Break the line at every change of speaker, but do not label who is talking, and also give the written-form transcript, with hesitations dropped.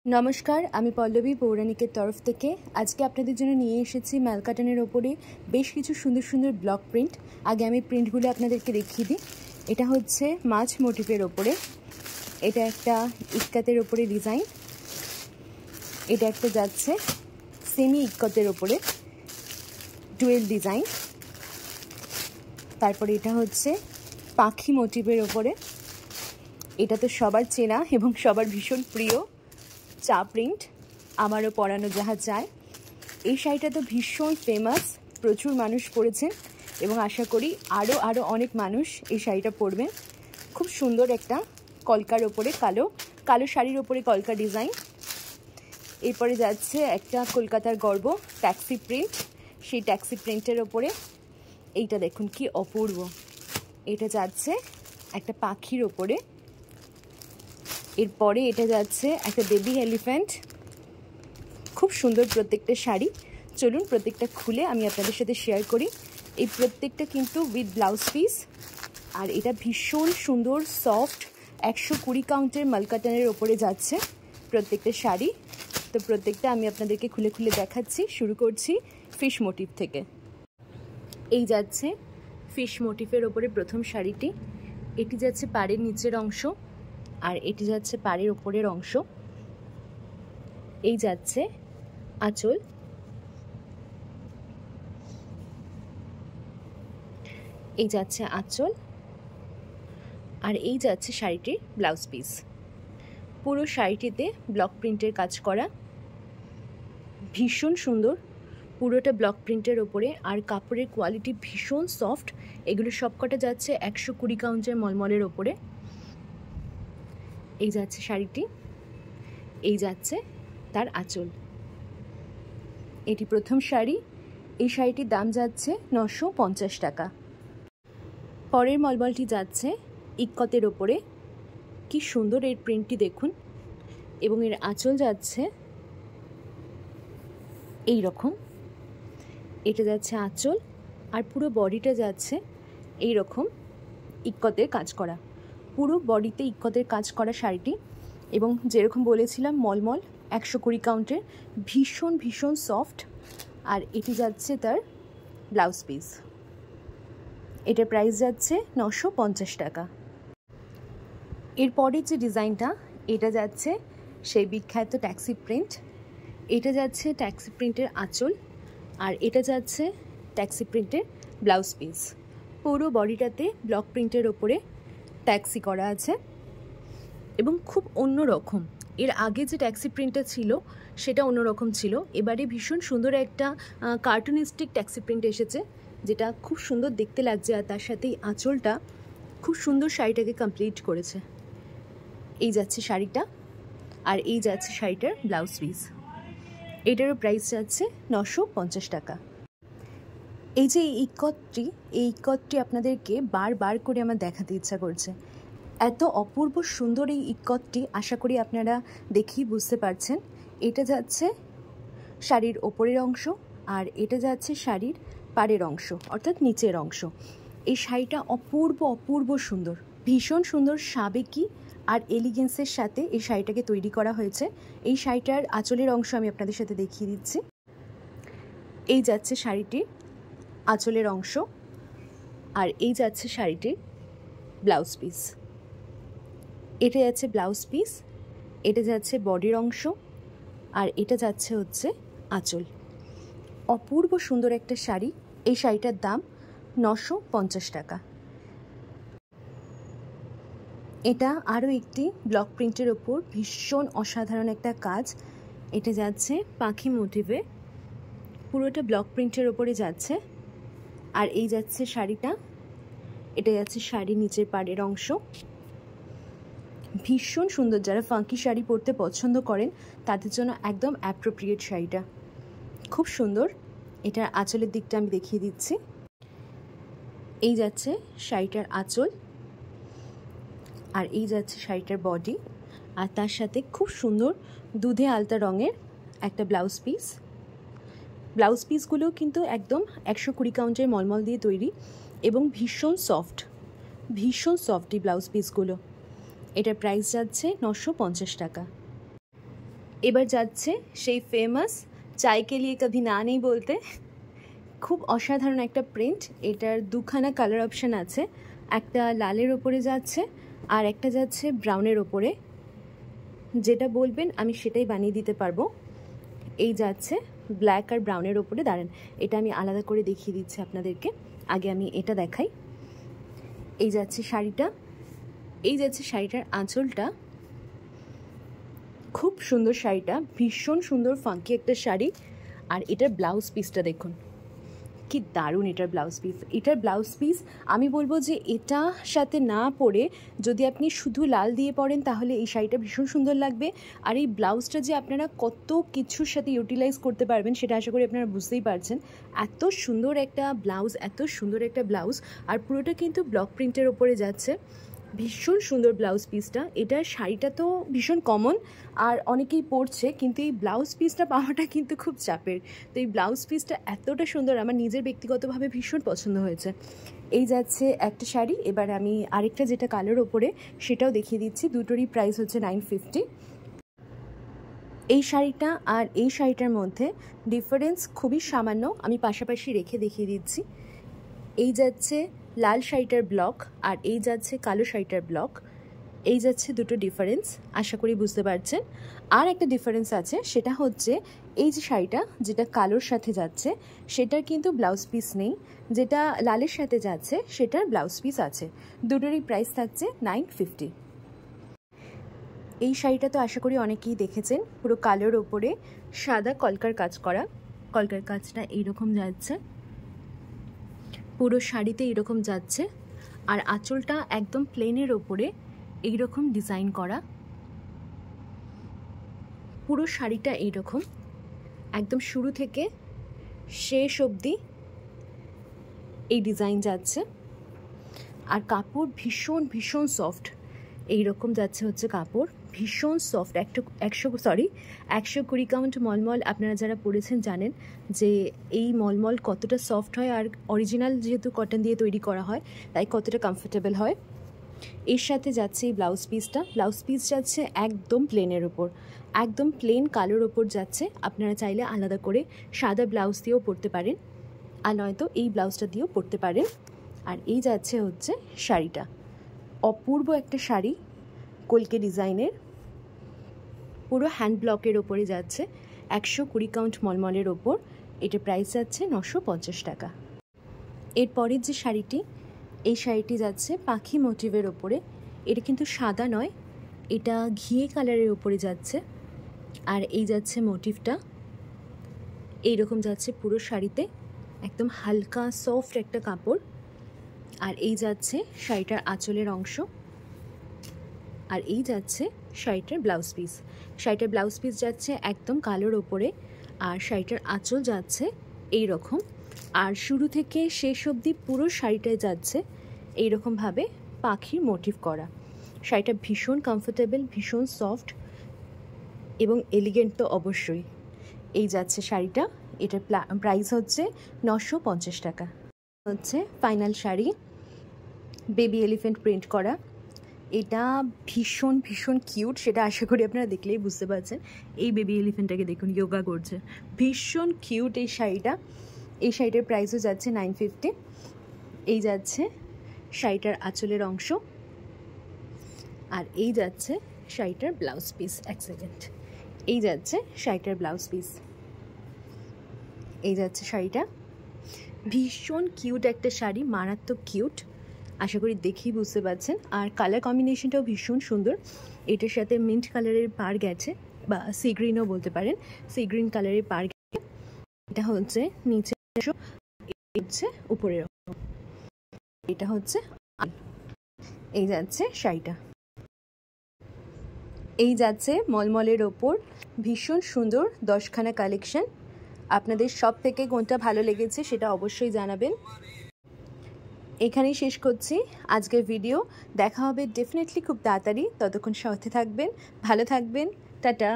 নমস্কার, আমি পল্লবী পৌরাণিকের তরফ থেকে আজকে আপনাদের জন্য নিয়ে এসেছি মালকাটানের ওপরে বেশ কিছু সুন্দর সুন্দর ব্লক প্রিন্ট। আগে আমি প্রিন্টগুলো আপনাদেরকে দেখিয়ে দিই। এটা হচ্ছে মাছ মোটিভের ওপরে, এটা একটা ইক্কাতের ওপরে ডিজাইন, এটা একটা যাচ্ছে সেমি ইক্কতের ওপরে ডুয়েল ডিজাইন, তারপরে এটা হচ্ছে পাখি মোটিভের ওপরে, এটা তো সবার চেনা এবং সবার ভীষণ প্রিয় চা প্রিন্ট, আমারও পরানো যাহা চায়। এই শাড়িটা তো ভীষণ ফেমাস, প্রচুর মানুষ পরেছেন এবং আশা করি আরও অনেক মানুষ এই শাড়িটা পরবেন। খুব সুন্দর একটা কলকার ওপরে কালো কালো শাড়ির ওপরে কলকা ডিজাইন। এরপরে যাচ্ছে একটা কলকাতার গর্ব ট্যাক্সি প্রিন্ট, সেই ট্যাক্সি প্রিন্টের ওপরে এইটা দেখুন কি অপূর্ব। এটা যাচ্ছে একটা পাখির ওপরে, এরপরে এটা যাচ্ছে একটা বেবি এলিফ্যান্ট। খুব সুন্দর প্রত্যেকটা শাড়ি। চলুন প্রত্যেকটা খুলে আমি আপনাদের সাথে শেয়ার করি। এই প্রত্যেকটা কিন্তু উইথ ব্লাউজ পিস, আর এটা ভীষণ সুন্দর সফট 120 কাউন্টের মালকাটানের ওপরে যাচ্ছে প্রত্যেকটা শাড়ি। তো প্রত্যেকটা আমি আপনাদেরকে খুলে খুলে দেখাচ্ছি। শুরু করছি ফিশ মোটিভ থেকে। এই যাচ্ছে ফিশ মোটিভের ওপরে প্রথম শাড়িটি, এটি যাচ্ছে পাড়ের নিচের অংশ, আর এটি যাচ্ছে পাড়ের ওপরের অংশ। এই যাচ্ছে আঁচল, এই যাচ্ছে আঁচল, আর এই যাচ্ছে শাড়িটির ব্লাউজ পিস। পুরো শাড়িটিতে ব্লক প্রিন্টের কাজ করা, ভীষণ সুন্দর, পুরোটা ব্লক প্রিন্টের ওপরে, আর কাপড়ের কোয়ালিটি ভীষণ সফট। এগুলো সবকটা যাচ্ছে 120 কাউন্টের মলমলের ওপরে। এই যাচ্ছে শাড়িটি, এই যাচ্ছে তার আঁচল। এটি প্রথম শাড়ি, এই শাড়িটির দাম যাচ্ছে 950 টাকা। পরের মলমলটি যাচ্ছে ইক্কতের ওপরে, কি সুন্দর এর প্রিন্টটি দেখুন, এবং এর আঁচল যাচ্ছে এই রকম। এটা যাচ্ছে আঁচল, আর পুরো বডিটা যাচ্ছে এই রকম ইক্কতের কাজ করা, পুরো বডিতে ইক্কতের কাজ করা শাড়িটি। এবং যেরকম বলেছিলাম মলমল 120 কাউন্টের, ভীষণ ভীষণ সফট। আর এটি যাচ্ছে তার ব্লাউজ পিস, এটার প্রাইস যাচ্ছে 950 টাকা। এরপরের যে ডিজাইনটা, এটা যাচ্ছে সেই বিখ্যাত ট্যাক্সি প্রিন্ট। এটা যাচ্ছে ট্যাক্সি প্রিন্টের আঁচল, আর এটা যাচ্ছে ট্যাক্সি প্রিন্টের ব্লাউজ পিস। পুরো বডিটাতে ব্লক প্রিন্টের ওপরে ট্যাক্সি করা আছে এবং খুব অন্য রকম। এর আগে যে ট্যাক্সি প্রিন্টটা ছিল সেটা অন্যরকম ছিল, এবারে ভীষণ সুন্দর একটা কার্টুনিস্টিক ট্যাক্সি প্রিন্ট এসেছে, যেটা খুব সুন্দর দেখতে লাগছে, আর তার সাথেই আঁচলটা খুব সুন্দর শাড়িটাকে কমপ্লিট করেছে। এই যাচ্ছে শাড়িটা, আর এই যাচ্ছে শাড়িটার ব্লাউজ পিস। এটারও প্রাইস যাচ্ছে 950 টাকা। এই যে এই ইক্কতটি আপনাদেরকে বারবার করে আমার দেখাতে ইচ্ছা করছে। এত অপূর্ব সুন্দর এই ইক্কতটি, আশা করি আপনারা দেখেই বুঝতে পারছেন। এটা যাচ্ছে শাড়ির ওপরের অংশ, আর এটা যাচ্ছে শাড়ির পাড়ের অংশ অর্থাৎ নিচের অংশ। এই শাড়িটা অপূর্ব অপূর্ব সুন্দর, ভীষণ সুন্দর, সাবেকি আর এলিগেন্সের সাথে এই শাড়িটাকে তৈরি করা হয়েছে। এই শাড়িটার আঁচলের অংশ আমি আপনাদের সাথে দেখিয়ে দিচ্ছি। এই যাচ্ছে শাড়িটির আঁচলের অংশ, আর এই যাচ্ছে শাড়িটির ব্লাউজ পিস। এটা যাচ্ছে ব্লাউজ পিস, এটা যাচ্ছে বডির অংশ, আর এটা যাচ্ছে হচ্ছে আঁচল। অপূর্ব সুন্দর একটা শাড়ি। এই শাড়িটার দাম 950 টাকা। এটা আরও একটি ব্লক প্রিন্টের ওপর ভীষণ অসাধারণ একটা কাজ। এটা যাচ্ছে পাখি মোটিভে, পুরোটা ব্লক প্রিন্টের ওপরে যাচ্ছে, আর এই যাচ্ছে শাড়িটা, এটা যাচ্ছে শাড়ি নিচের পাড়ের অংশ। ভীষণ সুন্দর, যারা ফাঙ্কি শাড়ি পরতে পছন্দ করেন তাদের জন্য একদম অ্যাপ্রোপ্রিয়েট শাড়িটা, খুব সুন্দর। এটার আঁচলের দিকটা আমি দেখিয়ে দিচ্ছি। এই যাচ্ছে শাড়িটার আঁচল, আর এই যাচ্ছে শাড়িটার বডি, আর তার সাথে খুব সুন্দর দুধে আলতা রঙের একটা ব্লাউজ পিস। ব্লাউজ পিসগুলোও কিন্তু একদম 120 কাউন্টের মলমল দিয়ে তৈরি এবং ভীষণ সফট এই ব্লাউজ পিসগুলো। এটার প্রাইস যাচ্ছে 950 টাকা। এবার যাচ্ছে সেই ফেমাস চায় কে লিয়ে কভি না নেই বলতে। খুব অসাধারণ একটা প্রিন্ট। এটার দুখানা কালার অপশান আছে, একটা লালের ওপরে যাচ্ছে আর একটা যাচ্ছে ব্রাউনের ওপরে। যেটা বলবেন আমি সেটাই বানিয়ে দিতে পারবো। এই যাচ্ছে ব্ল্যাক আর ব্রাউনের ওপরে। দাঁড়ান, এটা আমি আলাদা করে দেখিয়ে দিচ্ছি আপনাদেরকে। আগে আমি এটা দেখাই। এই যাচ্ছে শাড়িটা, এই যাচ্ছে শাড়িটার আঁচলটা। খুব সুন্দর শাড়িটা, ভীষণ সুন্দর ফাঙ্কি একটা শাড়ি। আর এটার ব্লাউজ পিসটা দেখুন, কি দারুণ এটার ব্লাউজ পিস। এটার ব্লাউজ পিস আমি বলবো যে এটা সাথে না পরে যদি আপনি শুধু লাল দিয়ে পরেন তাহলে এই শাড়িটা ভীষণ সুন্দর লাগবে। আর এই ব্লাউজটা যে আপনারা কত কিছুর সাথে ইউটিলাইজ করতে পারবেন সেটা আশা করি আপনারা বুঝতেই পারছেন। এত সুন্দর একটা ব্লাউজ, এত সুন্দর একটা ব্লাউজ। আর পুরোটা কিন্তু ব্লক প্রিন্টের ওপরে যাচ্ছে। ভীষণ সুন্দর ব্লাউজ পিসটা। এটার শাড়িটা তো ভীষণ কমন আর অনেকেই পরছে, কিন্তু এই ব্লাউজ পিসটা পাওয়াটা কিন্তু খুব চাপের। তো এই ব্লাউজ পিসটা এতটা সুন্দর, আমার নিজের ব্যক্তিগতভাবে ভীষণ পছন্দ হয়েছে। এই যাচ্ছে একটা শাড়ি। এবার আমি আরেকটা যেটা কালার ওপরে সেটাও দেখিয়ে দিচ্ছি। দুটোরই প্রাইস হচ্ছে 950। এই শাড়িটা আর এই শাড়িটার মধ্যে ডিফারেন্স খুবই সামান্য, আমি পাশাপাশি রেখে দেখিয়ে দিচ্ছি। এই যাচ্ছে লাল শাড়িটার ব্লক আর এই যাচ্ছে কালো শাড়িটার ব্লক। এই যাচ্ছে দুটো ডিফারেন্স, আশা করি বুঝতে পারছেন। আর একটা ডিফারেন্স আছে, সেটা হচ্ছে এই যে শাড়িটা যেটা কালোর সাথে যাচ্ছে সেটার কিন্তু ব্লাউজ পিস নেই, যেটা লালের সাথে যাচ্ছে সেটার ব্লাউজ পিস আছে। দুটোরই প্রাইস থাকছে 950। এই শাড়িটা তো আশা করি অনেকেই দেখেছেন, পুরো কালোর ওপরে সাদা কলকার কাজ করা। কলকার কাজটা এইরকম যাচ্ছে, পুরো শাড়িতে এরকম যাচ্ছে। আর আঁচলটা একদম প্লেনের ওপরে এইরকম ডিজাইন করা। পুরো শাড়িটা এইরকম একদম শুরু থেকে শেষ অবধি এই ডিজাইন যাচ্ছে। আর কাপড় ভীষণ ভীষণ সফট, এইরকম যাচ্ছে হচ্ছে কাপড়, ভীষণ সফট। 120 কাউন্ট মলমল আপনারা যারা পরেছেন জানেন যে এই মলমল কতটা সফট হয়। আর অরিজিনাল যেহেতু কটন দিয়ে তৈরি করা হয় তাই কতটা কমফোর্টেবল হয়। এর সাথে যাচ্ছে এই ব্লাউজ পিসটা। ব্লাউজ পিস যাচ্ছে একদম প্লেনের ওপর, একদম প্লেন কালোর ওপর যাচ্ছে। আপনারা চাইলে আলাদা করে সাদা ব্লাউজ দিয়েও পরতে পারেন, আর নয়তো এই ব্লাউজটা দিয়েও পরতে পারেন। আর এই যাচ্ছে হচ্ছে শাড়িটা, অপূর্ব একটা শাড়ি, কলকে ডিজাইনের, পুরো হ্যান্ড ব্লকের ওপরে যাচ্ছে। 120 কাউন্ট মলমলের ওপর। এটার প্রাইস যাচ্ছে 950 টাকা। এরপরের যে শাড়িটি, এই শাড়িটি যাচ্ছে পাখি মোটিভের ওপরে। এটা কিন্তু সাদা নয়, এটা ঘিয়ে কালারের ওপরে যাচ্ছে। আর এই যাচ্ছে মোটিভটা, এইরকম যাচ্ছে পুরো শাড়িতে, একদম হালকা সফট একটা কাপড়। আর এই যাচ্ছে শাড়িটার আঁচলের অংশ। আর এই যাচ্ছে শাড়িটার ব্লাউজ পিস। শাড়িটার ব্লাউজ পিস যাচ্ছে একদম কালোর ওপরে, আর শাড়িটার আঁচল যাচ্ছে এই রকম। আর শুরু থেকে শেষ অবধি পুরো শাড়িটায় যাচ্ছে এইরকমভাবে পাখির মোটিভ করা। শাড়িটা ভীষণ কমফোর্টেবল, ভীষণ সফট এবং এলিগেন্ট তো অবশ্যই। এই যাচ্ছে শাড়িটা, এটার প্রাইস হচ্ছে 950 টাকা। হচ্ছে final sari, baby elephant print করা। এটা ভীষণ ভীষণ কিউট, সেটা আশা করি আপনারা দেখলেই বুঝতে পারছেন। এই বেবি এলিফ্যান্টটাকে দেখুন, যোগা করছে, ভীষণ কিউট এই শাড়িটা। এই শাড়িটার প্রাইসও যাচ্ছে 950। এই যাচ্ছে শাড়িটার আঁচলের অংশ। আর এই যাচ্ছে শাড়িটার ব্লাউজ পিস। এক সেকেন্ড, এই যাচ্ছে শাড়িটার ব্লাউজ পিস। এই যাচ্ছে শাড়িটা, ভীষণ কিউট একটা শাড়ি, মারাত্মক কিউট, আশা করি দেখেই বুঝতে পারছেন। আর কালার কম্বিনেশনটাও ভীষণ সুন্দর। এটার সাথে মিন্ট কালারের পার গেছে, বা সি গ্রিনও বলতে পারেন, সি গ্রিন কালারের পার গেছে। এটা হচ্ছে নিচে, হচ্ছে উপরের, এটা হচ্ছে। এই যাচ্ছে শাড়িটা, এই যাচ্ছে মলমলের ওপর, ভীষণ সুন্দর 10খানা কালেকশন। আপনাদের সব থেকে কোনটা ভালো লেগেছে সেটা অবশ্যই জানাবেন। এখানেই শেষ করছি আজকের ভিডিও। দেখা হবে ডেফিনেটলি খুব তাড়াতাড়ি। ততক্ষণ সাথে থাকবেন, ভালো থাকবেন, টাটা।